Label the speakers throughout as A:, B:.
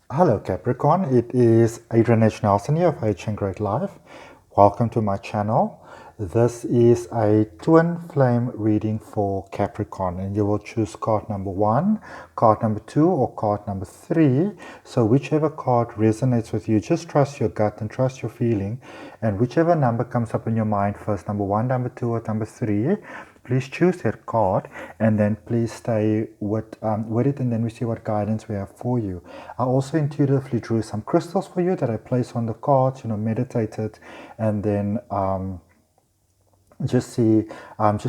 A: Hello Capricorn, it is Adrian H here of H and Great Life. Welcome to my channel. This is a twin flame reading for Capricorn, and you will choose card number 1, card number 2, or card number 3. So whichever card resonates with you, just trust your gut and trust your feeling, and whichever number comes up in your mind first, number 1, number 2, or number 3, please choose that card and then please stay with it, and then we see what guidance we have for you. I also intuitively drew some crystals for you that I place on the cards, meditated, and then just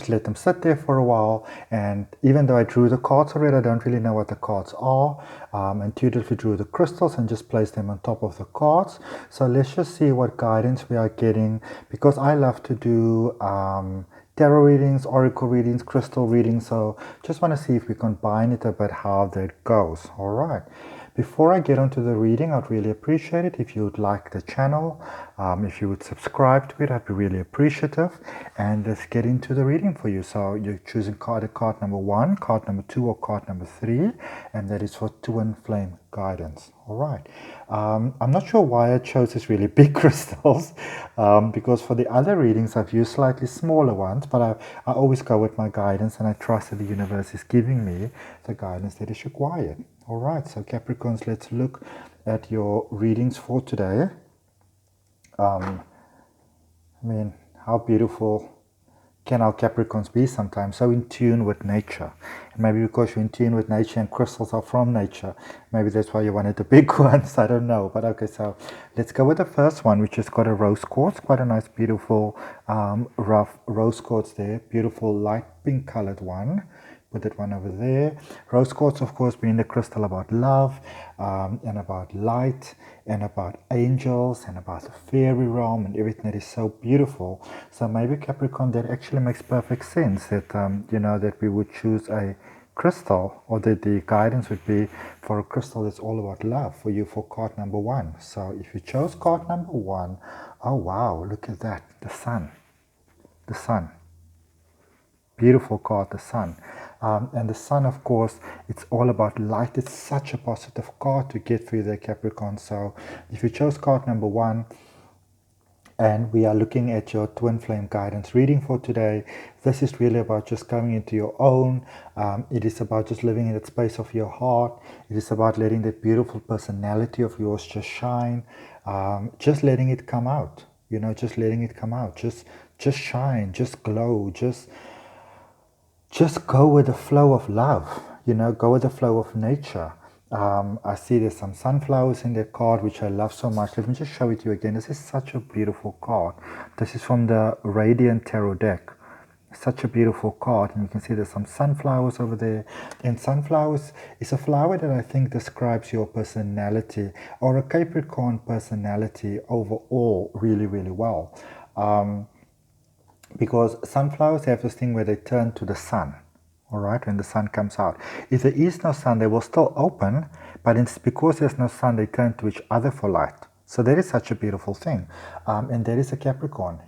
A: let them sit there for a while. And even though I drew the cards already, I don't really know what the cards are. Intuitively drew the crystals and just placed them on top of the cards. So let's just see what guidance we are getting, because I love to do tarot readings, oracle readings, crystal readings. So just want to see if we combine it a bit, how that goes. All right. Before I get onto the reading, I'd really appreciate it if you would like the channel. If you would subscribe to it, I'd be really appreciative. And let's get into the reading for you. So you're choosing card number 1, card number 2, or card number 3, and that is for twin flame guidance. All right. I'm not sure why I chose these really big crystals, because for the other readings I've used slightly smaller ones, but I always go with my guidance, and I trust that the universe is giving me the guidance that is required. All right, so Capricorns, let's look at your readings for today. How beautiful can our Capricorns be sometimes, so in tune with nature. And maybe because you're in tune with nature and crystals are from nature, maybe that's why you wanted the big ones, I don't know. But okay, so let's go with the first one, which has got a rose quartz, quite a nice, beautiful, rough rose quartz there, beautiful light pink colored one. Put that one over there. Rose quartz, of course, being the crystal about love, and about light, and about angels, and about the fairy realm, and everything that is so beautiful. So maybe Capricorn, that actually makes perfect sense that that we would choose a crystal, or that the guidance would be for a crystal that's all about love for you, for card number 1. So if you chose card number 1, oh wow, look at that, the sun. The sun. Beautiful card, the sun. And the sun, of course, it's all about light. It's such a positive card to get for you there, Capricorn. So if you chose card number 1, and we are looking at your twin flame guidance reading for today, this is really about just coming into your own. It is about just living in that space of your heart. It is about letting that beautiful personality of yours just shine, just letting it come out, just letting it come out, just shine, just glow, just go with the flow of love, go with the flow of nature. I see there's some sunflowers in that card, which I love so much. Let me just show it to you again. This is such a beautiful card. This is from the Radiant Tarot deck. Such a beautiful card, and you can see there's some sunflowers over there. And sunflowers is a flower that I think describes your personality, or a Capricorn personality overall, really, really well. Because sunflowers have this thing where they turn to the sun, all right, when the sun comes out. If there is no sun, they will still open, but it's because there's no sun, they turn to each other for light. So that is such a beautiful thing. And that is a Capricorn.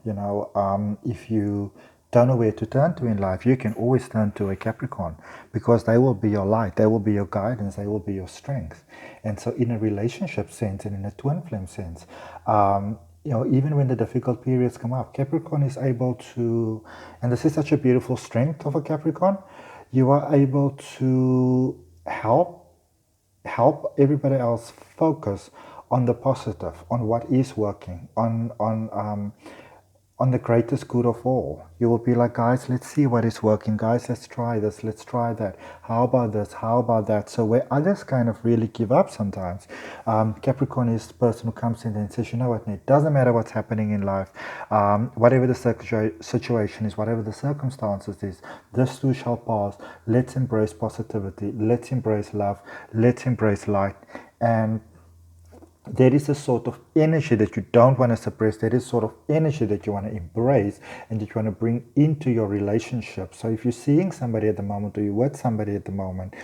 A: If you don't know where to turn to in life, you can always turn to a Capricorn, because they will be your light, they will be your guidance, they will be your strength. And so in a relationship sense, and in a twin flame sense, even when the difficult periods come up, Capricorn is able to, and this is such a beautiful strength of a Capricorn, you are able to help everybody else focus on the positive, on what is working, on the greatest good of all. You will be like, guys, let's see what is working. Guys, let's try this. Let's try that. How about this? How about that? So where others kind of really give up sometimes, Capricorn is the person who comes in and says, you know what, Nate, doesn't matter what's happening in life, whatever the situation is, whatever the circumstances is, this too shall pass. Let's embrace positivity. Let's embrace love. Let's embrace light. And there is a sort of energy that you don't want to suppress. There is sort of energy that you want to embrace and that you want to bring into your relationship. So if you're seeing somebody at the moment, or you're with somebody at the moment,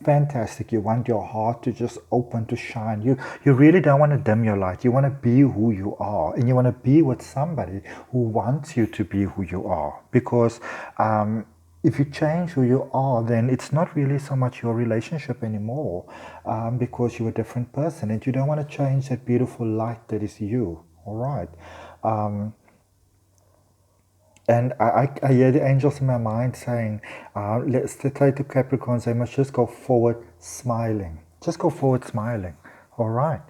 A: fantastic. You want your heart to just open, to shine. You really don't want to dim your light. You want to be who you are, and you want to be with somebody who wants you to be who you are, because if you change who you are, then it's not really so much your relationship anymore, because you're a different person and you don't want to change that beautiful light that is you. All right. And I hear the angels in my mind saying, let's say to Capricorns, they must just go forward smiling. Just go forward smiling. All right.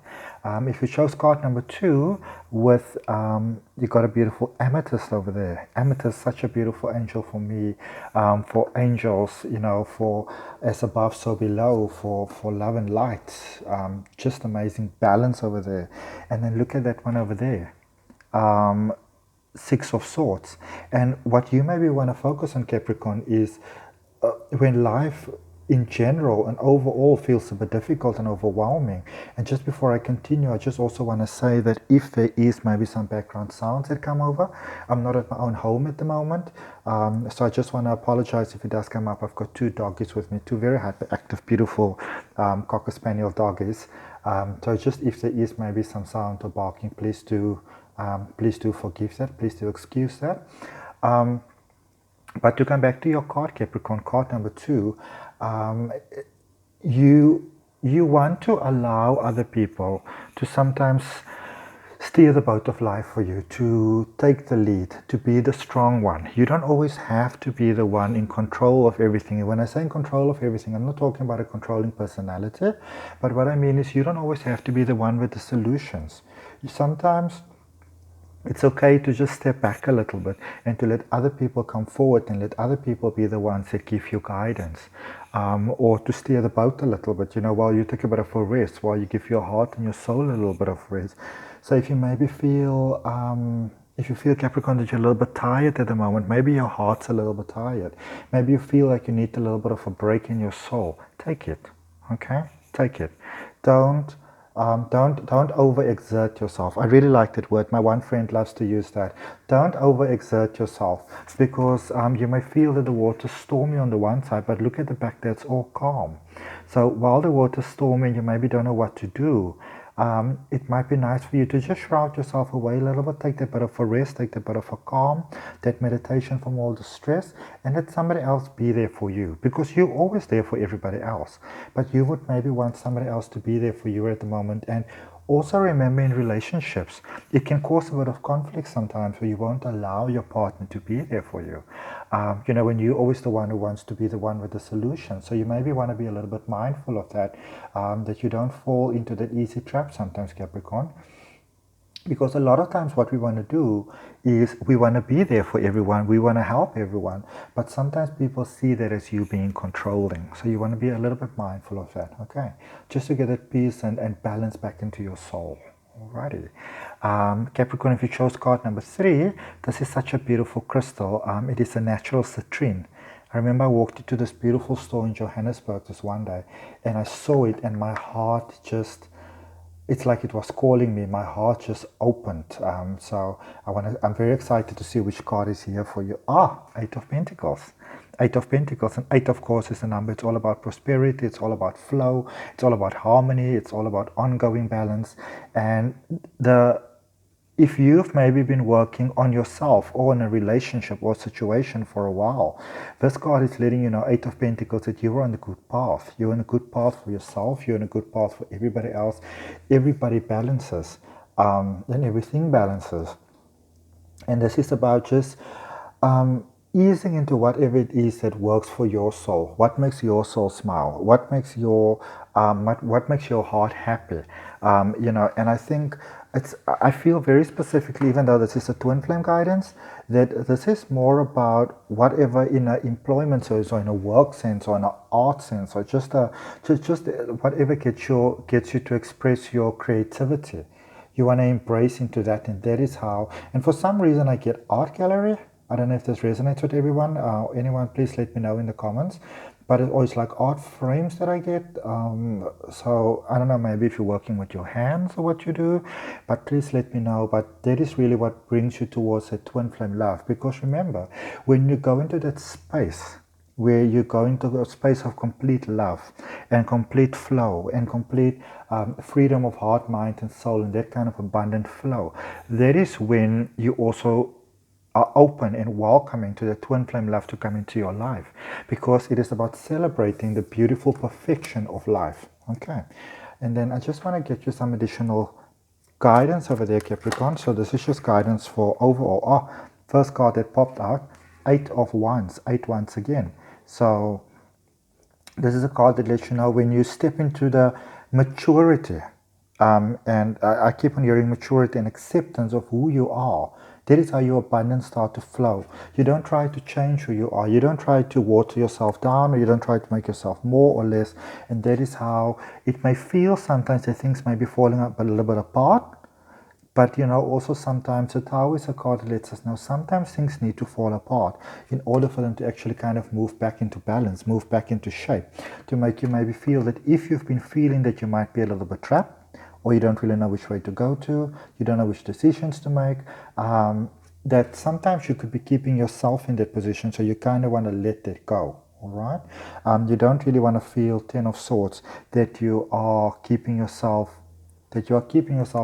A: If you chose card number 2 with, you got a beautiful amethyst over there. Amethyst, such a beautiful angel for me, for angels, for as above, so below, for love and light. Just amazing balance over there. And then look at that one over there. Six of Swords. And what you maybe want to focus on, Capricorn, is when life in general and overall feels a bit difficult and overwhelming. And just before I continue, I just also want to say that if there is maybe some background sounds that come over, I'm not at my own home at the moment, so I just want to apologize if it does come up. I've got 2 doggies with me, 2 very hyperactive, beautiful Cocker Spaniel doggies. So just if there is maybe some sound or barking, please do forgive that. Please do excuse that. But to come back to your card, Capricorn, card number 2, you want to allow other people to sometimes steer the boat of life for you, to take the lead, to be the strong one. You don't always have to be the one in control of everything. And when I say in control of everything, I'm not talking about a controlling personality, but what I mean is you don't always have to be the one with the solutions. Sometimes it's okay to just step back a little bit and to let other people come forward and let other people be the ones that give you guidance, or to steer the boat a little bit, while you take a bit of a rest, while you give your heart and your soul a little bit of rest. So if you maybe feel, Capricorn, that you're a little bit tired at the moment, maybe your heart's a little bit tired, maybe you feel like you need a little bit of a break in your soul, take it, okay? Take it. Don't overexert yourself. I really like that word. My one friend loves to use that. Don't overexert yourself, because you may feel that the water's stormy on the one side, but look at the back, that's all calm. So while the water's stormy and you maybe don't know what to do, it might be nice for you to just shroud yourself away a little bit, take that bit of a rest, take that bit of a calm, that meditation from all the stress, and let somebody else be there for you, because you're always there for everybody else, but you would maybe want somebody else to be there for you at the moment. And also remember, in relationships, it can cause a bit of conflict sometimes where you won't allow your partner to be there for you. When you're always the one who wants to be the one with the solution. So you maybe want to be a little bit mindful of that, that you don't fall into that easy trap sometimes, Capricorn. Because a lot of times what we want to do is we want to be there for everyone, we want to help everyone, but sometimes people see that as you being controlling. So you want to be a little bit mindful of that, okay? Just to get that peace and balance back into your soul. Alrighty. Capricorn, if you chose card number 3, this is such a beautiful crystal. It is a natural citrine. I remember I walked into this beautiful store in Johannesburg this one day, and I saw it, and my heart just... it's like it was calling me. My heart just opened. So I'm very excited to see which card is here for you. 8 of Pentacles. 8 of Pentacles. And 8, of course, is a number. It's all about prosperity. It's all about flow. It's all about harmony. It's all about ongoing balance. And if you've maybe been working on yourself or in a relationship or situation for a while, this card is letting you know, 8 of Pentacles, that you're on a good path. You're on a good path for yourself. You're on a good path for everybody else. Everybody balances, and everything balances. And this is about just easing into whatever it is that works for your soul. What makes your soul smile? What makes your heart happy? And I think I feel very specifically, even though this is a twin flame guidance, that this is more about whatever in an employment sense or in a work sense or in an art sense, or just whatever gets you to express your creativity. You want to embrace into that, and that is how. And for some reason I get art gallery. I don't know if this resonates with everyone. Anyone, please let me know in the comments. But it's always like art frames that I get. So I don't know, maybe if you're working with your hands or what you do, but please let me know. But that is really what brings you towards a twin flame love. Because remember, when you go into that space where you go into a space of complete love and complete flow and complete freedom of heart, mind and soul, and that kind of abundant flow, that is when you also are open and welcoming to the twin flame love to come into your life, because it is about celebrating the beautiful perfection of life. Okay, and then I just want to get you some additional guidance over there, Capricorn. So this is just guidance for overall. First card that popped out, 8 of Wands, 8 once again. So this is a card that lets you know when you step into the maturity, and I keep on hearing maturity and acceptance of who you are. That is how your abundance start to flow. You don't try to change who you are. You don't try to water yourself down, or you don't try to make yourself more or less. And that is how it may feel sometimes that things may be falling up a little bit apart. But also sometimes the Tower is a card that lets us know sometimes things need to fall apart in order for them to actually kind of move back into balance, move back into shape, to make you maybe feel that if you've been feeling that you might be a little bit trapped, or you don't really know which way to go to, you don't know which decisions to make, that sometimes you could be keeping yourself in that position, so you kind of want to let that go. All right, you don't really want to feel 10 of Swords that you are keeping yourself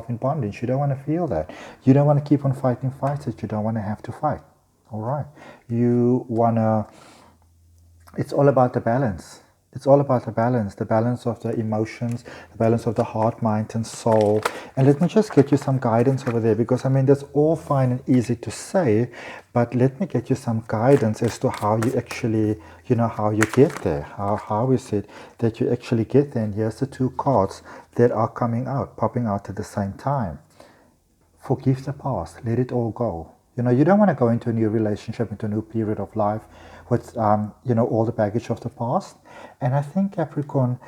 A: in bondage. You don't want to feel that. You don't want to keep on fighting fights that you don't want to have to fight. All right. It's all about the balance. It's all about the balance of the emotions, the balance of the heart, mind, and soul. And let me just get you some guidance over there, because that's all fine and easy to say, but let me get you some guidance as to how you actually, how you get there. How is it that you actually get there? And here's the 2 cards that are popping out at the same time. Forgive the past. Let it all go. You don't want to go into a new relationship, into a new period of life with, all the baggage of the past. And I think, Capricorn,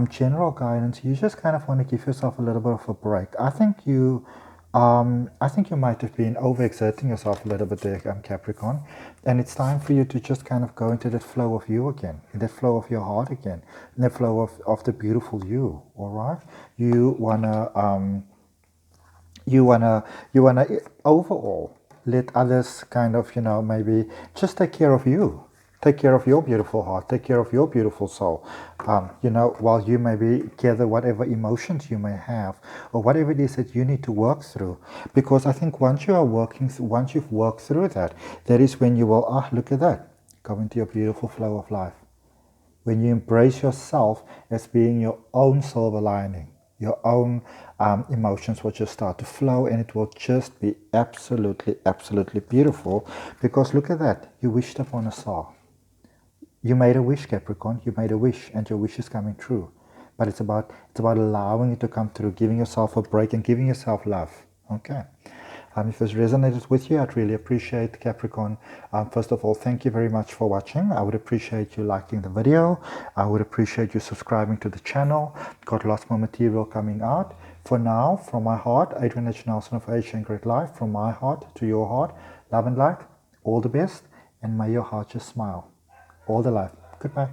A: general guidance, you just kind of want to give yourself a little bit of a break. I think you might have been overexerting yourself a little bit there, Capricorn. And it's time for you to just kind of go into that flow of you again, in that flow of your heart again, in the flow of the beautiful you, all right? You wanna overall let others kind of maybe just take care of you, take care of your beautiful heart, take care of your beautiful soul, while you maybe gather whatever emotions you may have, or whatever it is that you need to work through. Because I think once you've worked through that is when you will look at that, go into your beautiful flow of life, when you embrace yourself as being your own silver lining. Your own emotions will just start to flow, and it will just be absolutely, absolutely beautiful. Because look at that, you wished upon a star. You made a wish, Capricorn. You made a wish, and your wish is coming true. But it's about allowing it to come through, giving yourself a break and giving yourself love. Okay. If this resonated with you, I'd really appreciate, Capricorn. First of all, thank you very much for watching. I would appreciate you liking the video. I would appreciate you subscribing to the channel. Got lots more material coming out. For now, from my heart, Adrian H of H and Great Life, from my heart to your heart, love and light, all the best, and may your heart just smile. All the life. Goodbye.